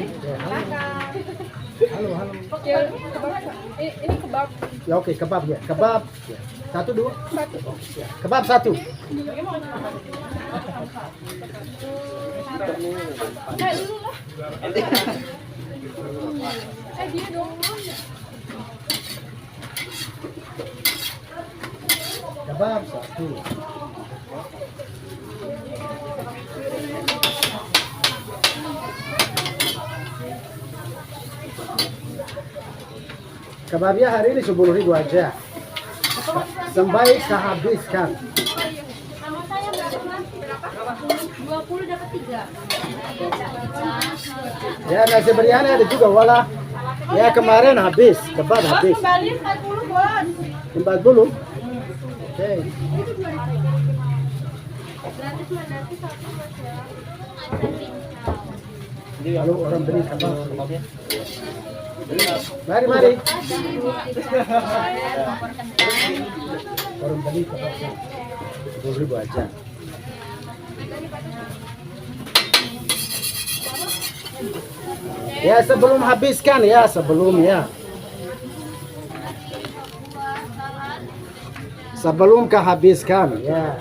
Ya, halo, halo. Ya, kebab. Ini kebab. Ya oke, kebab ya. Kebab. Ya. Satu, dua. Satu. Ya. Kebab satu. Dulu lah. Dia dong. Kebab satu. Kebabnya hari ini 10.000 aja. Sampai kehabiskan. Sama saya berapa? 20 dapat 3. Ya nasi biryani ada juga wala. Ya kemarin habis, kebab habis. Kembali 40, Bos. 40. Oke. Gratis mah nanti satu Mas ya. Lalu orang beli kebab. Mari, mari. Orang beli kebab 10.000 aja. Ya sebelum habiskan ya, sebelumnya. Sebelum kehabiskan ya.